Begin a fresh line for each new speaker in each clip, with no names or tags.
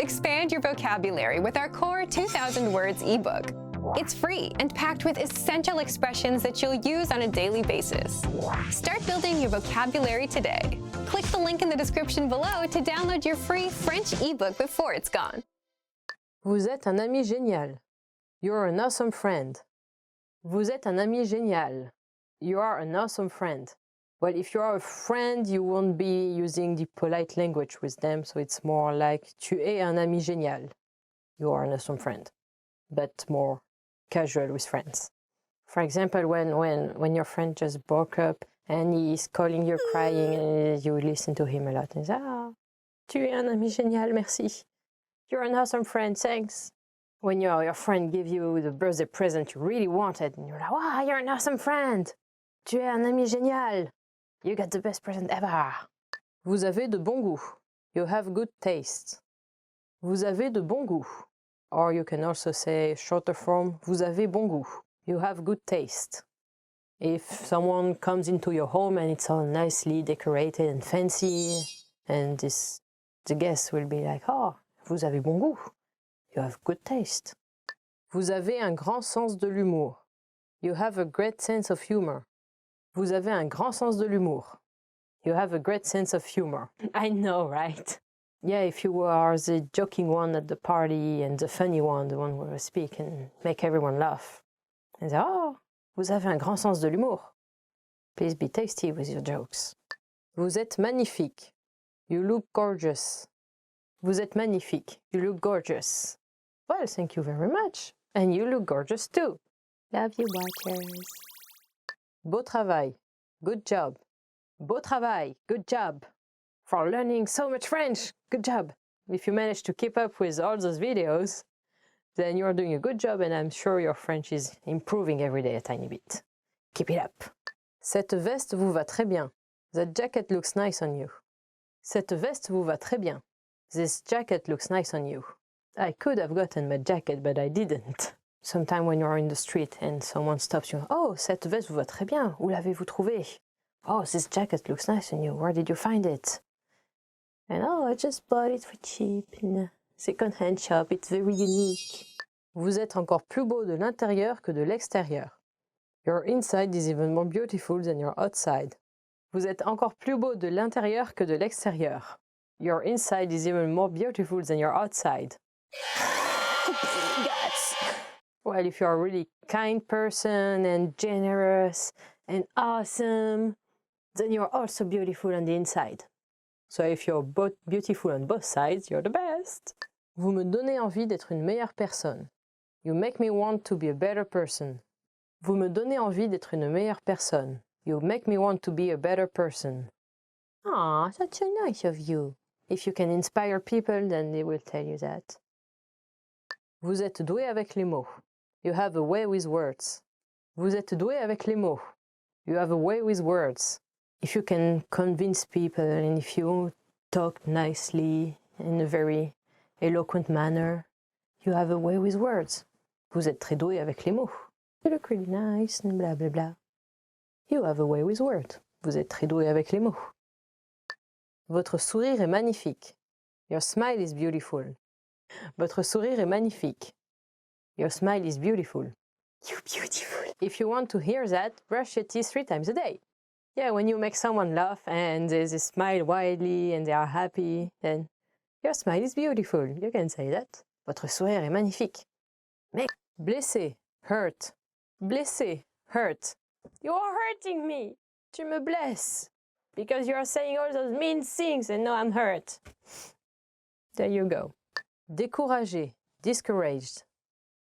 Expand your vocabulary with our core 2,000 words ebook. It's free and packed with essential expressions that you'll use on a daily basis. Start building your vocabulary today. Click the link in the description below to download your free French ebook before it's gone.
Vous êtes un ami génial. You're an awesome friend. Vous êtes un ami génial. You are an awesome friend. Well, if you are a friend, you won't be using the polite language with them, so it's more like tu es un ami génial. You are an awesome friend, but more casual with friends. For example, when your friend just broke up and he's calling you crying, and you listen to him a lot and say, tu es un ami génial, merci. You're an awesome friend, thanks. When your friend gives you the birthday present you really wanted, and you're like, wow, you're an awesome friend. Tu es un ami génial. You got the best present ever. Vous avez de bon goût. You have good taste. Vous avez de bon goût. Or you can also say shorter form, vous avez bon goût. You have good taste. If someone comes into your home and it's all nicely decorated and fancy, and the guest will be like, oh, vous avez bon goût. You have good taste. Vous avez un grand sens de l'humour. You have a great sense of humor. Vous avez un grand sens de l'humour. You have a great sense of humor. I know, right? Yeah, if you are the joking one at the party and the funny one, the one who will speak and make everyone laugh. And say, oh, vous avez un grand sens de l'humour. Please be tasty with your jokes. Vous êtes magnifique. You look gorgeous. Vous êtes magnifique. You look gorgeous. Well, thank you very much. And you look gorgeous too. Love you, watchers. Beau travail. Good job. Beau travail. Good job. For learning so much French. Good job. If you manage to keep up with all those videos, then you're doing a good job, and I'm sure your French is improving every day a tiny bit. Keep it up. Cette veste vous va très bien. That jacket looks nice on you. Cette veste vous va très bien. This jacket looks nice on you. I could have gotten my jacket, but I didn't. Sometime when you're in the street and someone stops you, oh, cette veste vous va très bien. Où l'avez-vous trouvée? Oh, this jacket looks nice on you. Where did you find it? And oh, I just bought it for cheap in a second-hand shop. It's very unique. Vous êtes encore plus beau de l'intérieur que de l'extérieur. Your inside is even more beautiful than your outside. Vous êtes encore plus beau de l'intérieur que de l'extérieur. Your inside is even more beautiful than your outside. Yes. Well, if you're a really kind person and generous and awesome, then you're also beautiful on the inside. So if you're both beautiful on both sides, you're the best. Vous me donnez envie d'être une meilleure personne. You make me want to be a better person. Vous me donnez envie d'être une meilleure personne. You make me want to be a better person. Aw, that's so nice of you. If you can inspire people, then they will tell you that. Vous êtes doué avec les mots. You have a way with words. Vous êtes doué avec les mots. You have a way with words. If you can convince people and if you talk nicely in a very eloquent manner, you have a way with words. Vous êtes très doué avec les mots. You look really nice and blah blah blah. You have a way with words. Vous êtes très doué avec les mots. Votre sourire est magnifique. Your smile is beautiful. Votre sourire est magnifique. Your smile is beautiful. You're beautiful. If you want to hear that, brush your teeth 3 times a day. Yeah, when you make someone laugh and they smile widely and they are happy, then your smile is beautiful. You can say that. Votre sourire est magnifique. Mais blessé, hurt. Blessé, hurt. You are hurting me. Tu me blesses. Because you are saying all those mean things and now I'm hurt. There you go. Découragé, discouraged.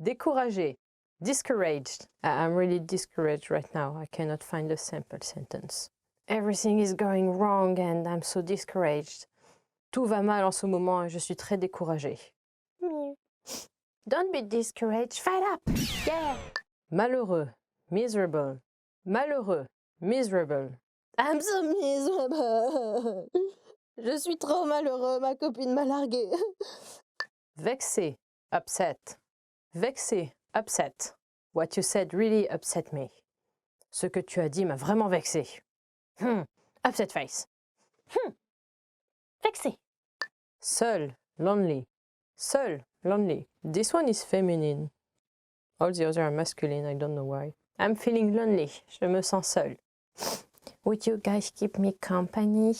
Découragé, discouraged. I'm really discouraged right now. I cannot find a sample sentence. Everything is going wrong and I'm so discouraged. Tout va mal en ce moment et je suis très découragé. Don't be discouraged, fight up! Yeah! Malheureux, miserable. Malheureux, miserable. I'm so miserable. Je suis trop malheureux, ma copine m'a largué. Vexé, upset. Vexé, upset. What you said really upset me. Ce que tu as dit m'a vraiment vexé. Upset face. Vexé. Seul, lonely. Seul, lonely. This one is feminine. All the others are masculine, I don't know why. I'm feeling lonely. Je me sens seul. Would you guys keep me company?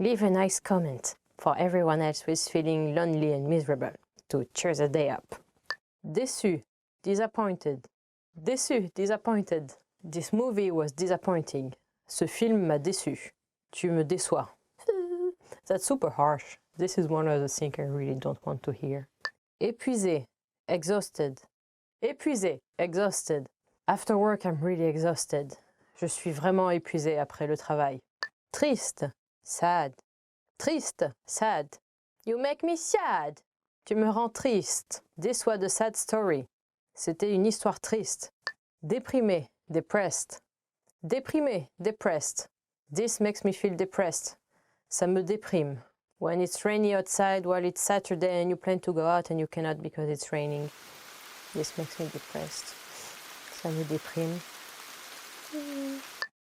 Leave a nice comment for everyone else who is feeling lonely and miserable to cheer the day up. Déçu, disappointed. Déçu, disappointed. This movie was disappointing. Ce film m'a déçu. Tu me déçois. That's super harsh. This is one of the things I really don't want to hear. Épuisé, exhausted. Épuisé, exhausted. After work, I'm really exhausted. Je suis vraiment épuisé après le travail. Triste, sad. Triste, sad. You make me sad. Tu me rends triste. This was a sad story. C'était une histoire triste. Déprimé, depressed. Déprimé, depressed. This makes me feel depressed. Ça me déprime. When it's rainy outside while it's Saturday and you plan to go out and you cannot because it's raining. This makes me depressed. Ça me déprime.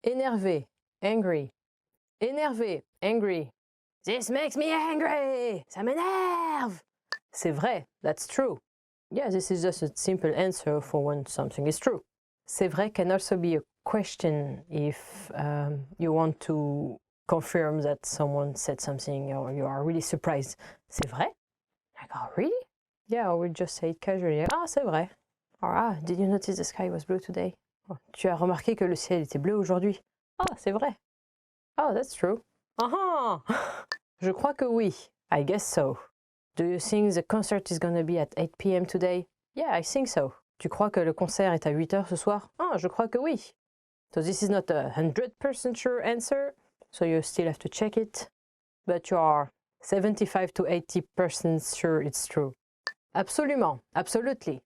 Énervé, angry. Énervé, angry. This makes me angry. Ça m'énerve. C'est vrai, that's true. Yeah, this is just a simple answer for when something is true. C'est vrai can also be a question if you want to confirm that someone said something or you are really surprised. C'est vrai? Like, oh, really? Yeah, or we just say it casually. Ah, c'est vrai. Or, ah, did you notice the sky was blue today? Oh, tu as remarqué que le ciel était bleu aujourd'hui? Ah, c'est vrai. Oh, that's true. Ah Je crois que oui. I guess so. Do you think the concert is gonna be at 8 p.m. today? Yeah, I think so. Tu crois que le concert est à 8 heures ce soir? Ah, je crois que oui. So this is not a 100% sure answer, so you still have to check it, but you are 75 to 80% sure it's true. Absolument, absolutely.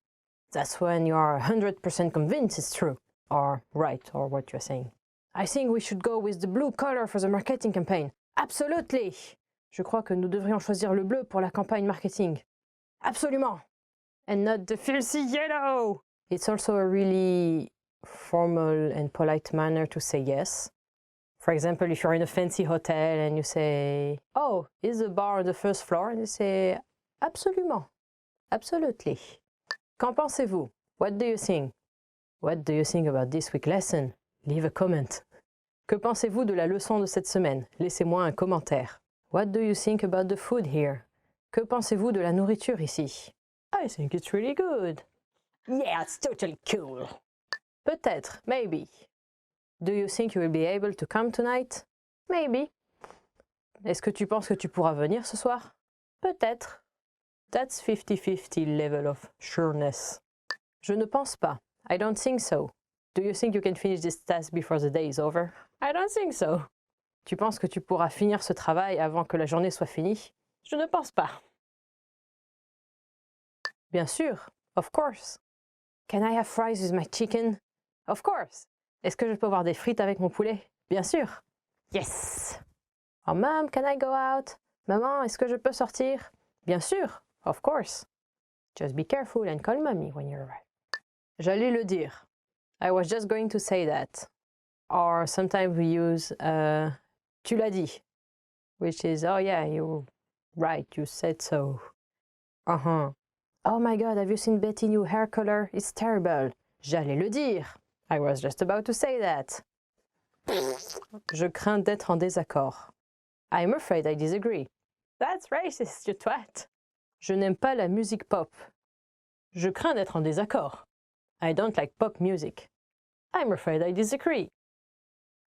That's when you are 100% convinced it's true, or right, or what you're saying. I think we should go with the blue color for the marketing campaign. Absolutely. Je crois que nous devrions choisir le bleu pour la campagne marketing. Absolument. And not the filthy yellow. It's also a really formal and polite manner to say yes. For example, if you're in a fancy hotel and you say, oh, is the bar on the first floor? And you say, absolument. Absolutely. Qu'en pensez-vous? What do you think? What do you think about this week's lesson? Leave a comment. Que pensez-vous de la leçon de cette semaine? Laissez-moi un commentaire. What do you think about the food here? Que pensez-vous de la nourriture ici? I think it's really good. Yeah, it's totally cool. Peut-être, maybe. Do you think you will be able to come tonight? Maybe. Est-ce que tu penses que tu pourras venir ce soir? Peut-être. That's 50-50 level of sureness. Je ne pense pas. I don't think so. Do you think you can finish this task before the day is over? I don't think so. Tu penses que tu pourras finir ce travail avant que la journée soit finie? Je ne pense pas. Bien sûr. Of course. Can I have fries with my chicken? Of course. Est-ce que je peux avoir des frites avec mon poulet? Bien sûr. Yes. Oh, Mom, can I go out? Maman, est-ce que je peux sortir? Bien sûr. Of course. Just be careful and call mommy when you arrive. J'allais le dire. I was just going to say that. Or sometimes we use tu l'as dit, which is, oh yeah, you're right, you said so. Uh-huh. Oh my God, have you seen Betty's new hair color? It's terrible. J'allais le dire. I was just about to say that. Je crains d'être en désaccord. I'm afraid I disagree. That's racist, you twat. Je n'aime pas la musique pop. Je crains d'être en désaccord. I don't like pop music. I'm afraid I disagree.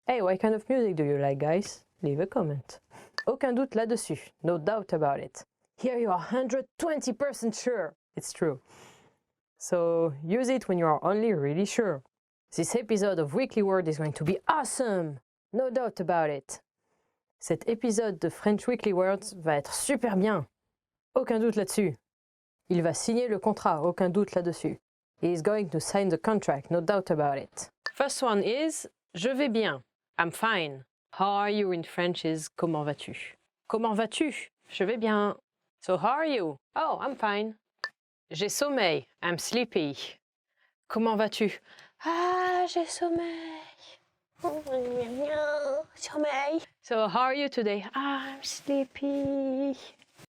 Hey, what kind of music do you like, guys? Leave a comment. Aucun doute là-dessus. No doubt about it. Here you are 120% sure. It's true. So use it when you are only really sure. This episode of Weekly Word is going to be awesome. No doubt about it. Cet épisode de French Weekly Words va être super bien. Aucun doute là-dessus. Il va signer le contrat. Aucun doute là-dessus. He is going to sign the contract. No doubt about it. First one is je vais bien. I'm fine. How are you in French is comment vas-tu? Comment vas-tu? Je vais bien. So how are you? Oh, I'm fine. J'ai sommeil. I'm sleepy. Comment vas-tu? Ah, j'ai sommeil. Sommeil. So how are you today? Ah, I'm sleepy.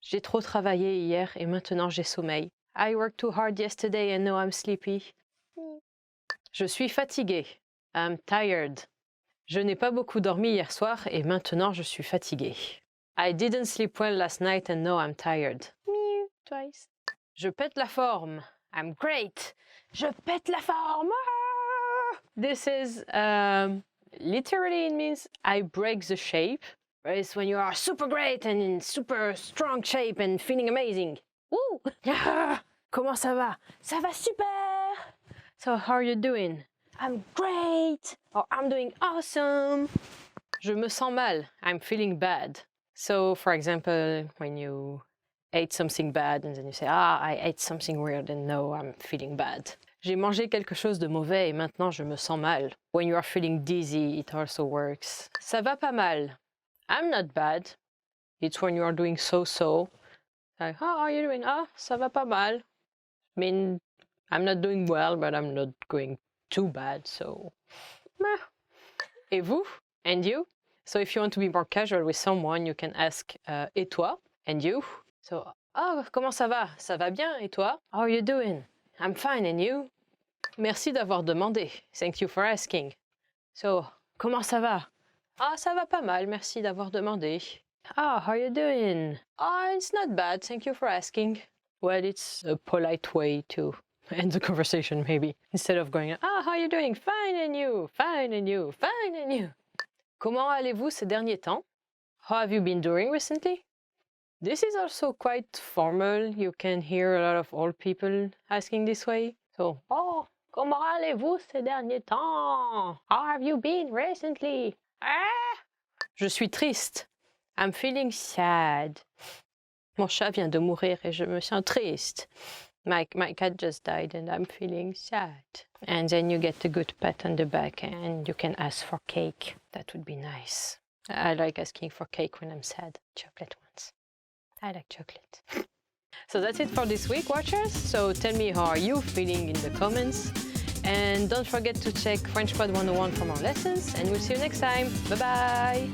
J'ai trop travaillé hier et maintenant j'ai sommeil. I worked too hard yesterday and now I'm sleepy. Je suis fatiguée. I'm tired. Je n'ai pas beaucoup dormi hier soir et maintenant je suis fatiguée. I didn't sleep well last night and now I'm tired. Meow, twice. Je pète la forme. I'm great. Je pète la forme. Ah! This is literally it means I break the shape. It's when you are super great and in super strong shape and feeling amazing. Woo! Ah! Comment ça va? Ça va super. So how are you doing? I'm great. Or I'm doing awesome. Je me sens mal. I'm feeling bad. So, for example, when you ate something bad and then you say, I ate something weird and no, I'm feeling bad. J'ai mangé quelque chose de mauvais et maintenant je me sens mal. When you are feeling dizzy, it also works. Ça va pas mal. I'm not bad. It's when you are doing so-so. Like, how are you doing? Ça va pas mal. I mean, I'm not doing well, but I'm not going too bad, so... Meh. Et vous? And you? So if you want to be more casual with someone, you can ask, et toi? And you? So, comment ça va? Ça va bien, et toi? How are you doing? I'm fine, and you? Merci d'avoir demandé. Thank you for asking. So, comment ça va? Ça va pas mal, merci d'avoir demandé. How are you doing? It's not bad, thank you for asking. Well, it's a polite way to end the conversation, maybe. Instead of going, how are you doing? Fine, and you? Fine, and you? Fine, and you? Comment allez-vous ces derniers temps? How have you been doing recently? This is also quite formal. You can hear a lot of old people asking this way. So, comment allez-vous ces derniers temps? How have you been recently? Je suis triste. I'm feeling sad. Mon chat vient de mourir et je me sens triste. My cat just died and I'm feeling sad. And then you get a good pat on the back and you can ask for cake. That would be nice. I like asking for cake when I'm sad. Chocolate ones. I like chocolate. So that's it for this week, watchers. So tell me, how are you feeling in the comments? And don't forget to check FrenchPod 101 for more lessons. And we'll see you next time. Bye-bye.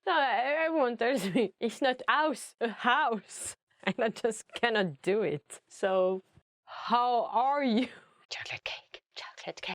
No, everyone tells me it's not house, a house. And I just cannot do it. So, how are you? Chocolate cake, chocolate cake.